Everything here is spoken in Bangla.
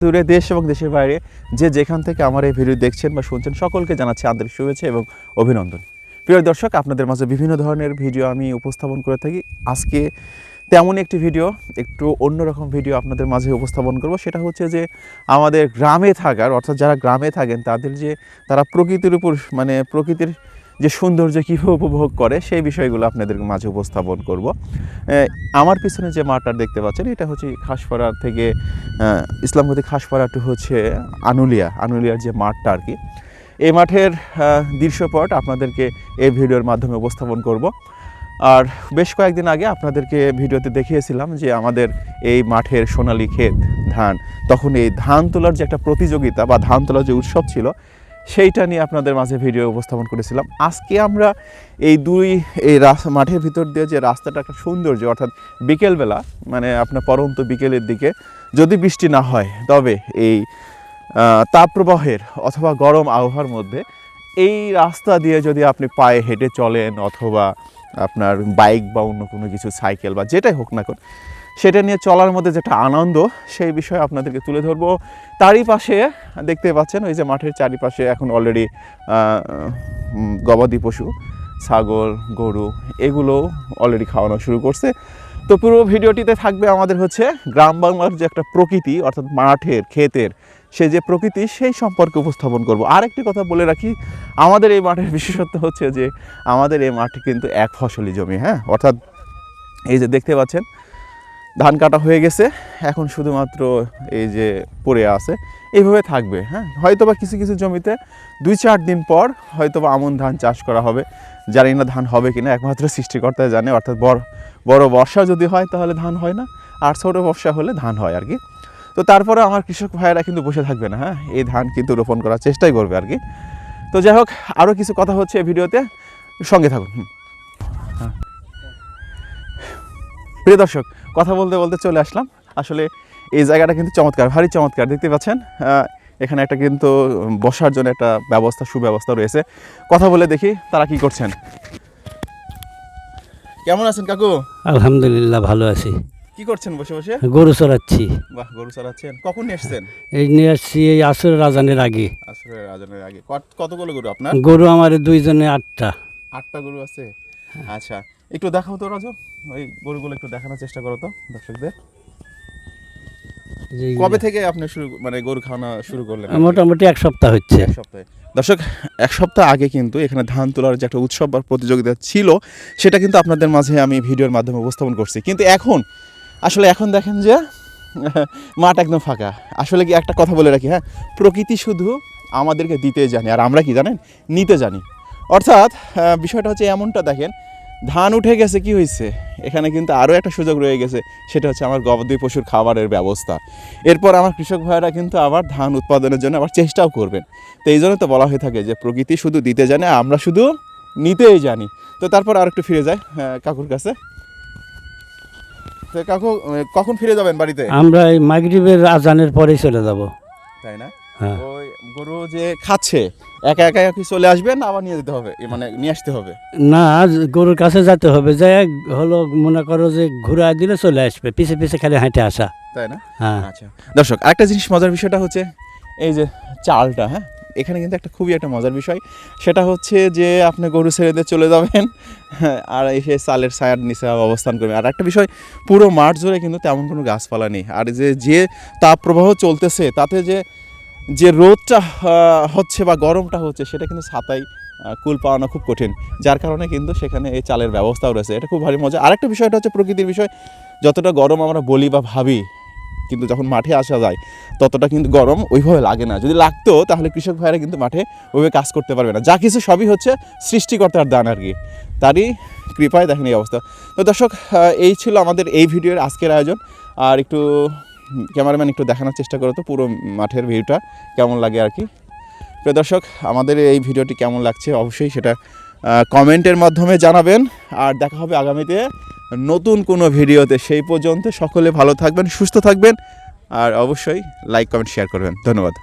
দূরে দেশ এবং দেশের বাইরে যে যেখান থেকে আমার এই ভিডিও দেখছেন বা শুনছেন সকলকে জানাচ্ছি আন্তরিক শুভেচ্ছা এবং অভিনন্দন। প্রিয় দর্শক, আপনাদের মাঝে বিভিন্ন ধরনের ভিডিও আমি উপস্থাপন করে থাকি। আজকে তেমন একটি ভিডিও, একটু অন্যরকম ভিডিও আপনাদের মাঝে উপস্থাপন করব। সেটা হচ্ছে যে আমাদের গ্রামে থাকার, অর্থাৎ যারা গ্রামে থাকেন তাদের যে তারা প্রকৃতির উপর প্রকৃতির যে সৌন্দর্য কীভাবে উপভোগ করে সেই বিষয়গুলো আপনাদের মাঝে উপস্থাপন করব। আমার পিছনে যে মাঠটা দেখতে পাচ্ছেন এটা হচ্ছে খাসপাড়া থেকে ইসলামগতি খাসপাড়া টু হচ্ছে আনুলিয়ার যে মাঠটা আর কি। এই মাঠের দৃশ্যপট আপনাদেরকে এই ভিডিওর মাধ্যমে উপস্থাপন করব। আর বেশ কয়েকদিন আগে আপনাদেরকে ভিডিওতে দেখিয়েছিলাম যে আমাদের এই মাঠের সোনালী ক্ষেত ধান, তখন এই ধান তোলার যে একটা প্রতিযোগিতা বা ধান তোলার যে উৎসব ছিল সেইটা নিয়ে আপনাদের মাঝে ভিডিও উপস্থাপন করেছিলাম। আজকে আমরা এই মাঠের ভিতর দিয়ে যে রাস্তাটা একটা সৌন্দর্য, অর্থাৎ বিকেলবেলা আপনার পরন্ত বিকেলের দিকে যদি বৃষ্টি না হয় তবে এই তাপপ্রবাহের অথবা গরম আবহাওয়ার মধ্যে এই রাস্তা দিয়ে যদি আপনি পায়ে হেঁটে চলেন অথবা আপনার বাইক বা অন্য কোনো কিছু সাইকেল বা যেটাই হোক না কেন সেটা নিয়ে চলার মধ্যে যেটা আনন্দ সেই বিষয়ে আপনাদেরকে তুলে ধরবো। তারই পাশে দেখতে পাচ্ছেন ওই যে মাঠের চারিপাশে এখন অলরেডি গবাদি পশু ছাগল গরু এগুলো অলরেডি খাওয়ানো শুরু করছে। তো পুরো ভিডিওটিতে থাকবে আমাদের হচ্ছে গ্রাম বাংলার যে একটা প্রকৃতি, অর্থাৎ মাঠের ক্ষেতের সেই যে প্রকৃতি সেই সম্পর্কে উপস্থাপন করব। আরেকটি কথা বলে রাখি, আমাদের এই মাঠের বিশেষত্ব হচ্ছে যে আমাদের এই মাঠে কিন্তু এক ফসলি জমি, অর্থাৎ এই যে দেখতে পাচ্ছেন ধান কাটা হয়ে গেছে, এখন শুধুমাত্র এই যে পড়ে আছে এইভাবে থাকবে। হয়তোবা কিছু কিছু জমিতে 2-4 দিন পর হয়তোবা আমন ধান চাষ করা হবে, জানি না ধান হবে কিনা, একমাত্র সৃষ্টিকর্তা জানে। অর্থাৎ বড় বর্ষা যদি হয় তাহলে ধান হয় না, আর ছোটো বর্ষা হলে ধান হয় আর কি। তো তারপরে আমার কৃষক ভাইয়েরা কিন্তু বসে থাকবে না, এই ধান কিন্তু রোপণ করার চেষ্টাই করবে আর কি। তো যাই হোক, আরও কিছু কথা হচ্ছে এই ভিডিওতে, সঙ্গে থাকুন। প্রিয় দর্শক, কথা বলতে বলতে চলে আসলাম। আসলে এই জায়গাটা কিন্তু চমৎকার, ভারী চমৎকার। দেখতে পাচ্ছেন এখানে একটা কিন্তু বসার জন্য একটা সুব্যবস্থা রয়েছে। কথা বলে দেখি তারা কি করছেন। কেমন আছেন কাকু? আলহামদুলিল্লাহ, ভালো আছি। কি করছেন বসে বসে? গরু চড়াচ্ছি। বাহ, গরু চড়াচ্ছেন। কখন নিয়ে এসছেন? এই নিয়ে আসছি এই আসরের আজানের আগে। আসরের আজানের আগে। কতগুলো গরু আপনার? গরু আমার দুইজনে 8টা। 8টা গরু আছে? আচ্ছা, একটু দেখাও তো রাজু, ওই গরুগুলো একটু দেখানোর চেষ্টা করো তো দর্শকদের। কবে থেকে আপনি গরু খাওয়ানো শুরু করলেন? মোটামুটি 1 সপ্তাহ হচ্ছে। 1 সপ্তাহে। দর্শক, 1 সপ্তাহ আগে কিন্তু এখানে ধান তোলার যে একটা উৎসব বা প্রতিযোগিতা ছিল সেটা কিন্তু আপনাদের মাঝে আমি ভিডিওর মাধ্যমে উপস্থাপন করছি। কিন্তু এখন দেখেন যে মাঠ একদম ফাঁকা। আসলে কি একটা কথা বলে রাখি, প্রকৃতি শুধু আমাদেরকে দিতে জানে, আর আমরা কি জানেন, নিতে জানি। অর্থাৎ বিষয়টা হচ্ছে এমনটা, দেখেন ধান উঠে গেছে, কি হয়েছে, এখানে কিন্তু আরও একটা সুযোগ রয়ে গেছে, সেটা হচ্ছে আমার গবাদি পশুর খাবারের ব্যবস্থা। এরপর আমার কৃষক ভাইয়েরা কিন্তু আবার ধান উৎপাদনের জন্য আবার চেষ্টাও করবেন। তো এই জন্য তো বলা হয়ে থাকে যে প্রকৃতি শুধু দিতে জানে, আমরা শুধু নিতেই জানি। তো তারপর আর একটু ফিরে যায় কাকুর কাছে। তো কাকু, কখন ফিরে যাবেন বাড়িতে? আমরা এই মাগরিবের আজানের পরেই চলে যাব। তাই না? হ্যাঁ। ওই গরু যে খাচ্ছে একা একা কি চলে আসবেন, আবার নিয়ে যেতে হবে, নিয়ে আসতে হবে? না, গরুর কাছে যেতে হবে, যে হলো মনে করো যে ঘুরা দিলে চলে আসবে, পিছে পিছে খালি হেঁটে আসা। তাই না? হ্যাঁ। আচ্ছা দর্শক, আরেকটা জিনিস মজার বিষয়টা হচ্ছে এই যে চালটা, এখানে কিন্তু খুবই একটা মজার বিষয়, সেটা হচ্ছে যে আপনি গরু ছেড়ে দিয়ে চলে যাবেন আর এসে চালের ছায়ার নিচে অবস্থান করবেন। আর একটা বিষয়, পুরো মাঠ জুড়ে কিন্তু তেমন কোনো গাছপালা নেই, আর যে তাপপ্রবাহ চলতেছে তাতে যে রোদটা হচ্ছে বা গরমটা হচ্ছে সেটা কিন্তু ছাতায় কুল পাওয়ানো খুব কঠিন, যার কারণে কিন্তু সেখানে এই চালের ব্যবস্থাও রয়েছে। এটা খুব ভারী মজা। আরেকটা বিষয়টা হচ্ছে প্রকৃতির বিষয়, যতটা গরম আমরা বলি বা ভাবি, কিন্তু যখন মাঠে আসা যায় ততটা কিন্তু গরম ওইভাবে লাগে না। যদি লাগতো তাহলে কৃষক ভাইরা কিন্তু মাঠে ওইভাবে কাজ করতে পারবে না। যা কিছু সবই হচ্ছে সৃষ্টিকর্তার দান আর কি, তারই কৃপায় দেখেন এই অবস্থা। তো দর্শক, এই ছিল আমাদের এই ভিডিওর আজকের আয়োজন। আর একটু ক্যামেরাম্যান একটু দেখানোর চেষ্টা করো তো পুরো মাঠের ভিউটা কেমন লাগে আর কি। প্রিয় দর্শক, আমাদের এই ভিডিওটি কেমন লাগছে অবশ্যই সেটা কমেন্টের মাধ্যমে জানাবেন। আর দেখা হবে আগামীতে নতুন কোনো ভিডিওতে। সেই পর্যন্ত সকলে ভালো থাকবেন, সুস্থ থাকবেন, আর অবশ্যই লাইক কমেন্ট শেয়ার করবেন। ধন্যবাদ।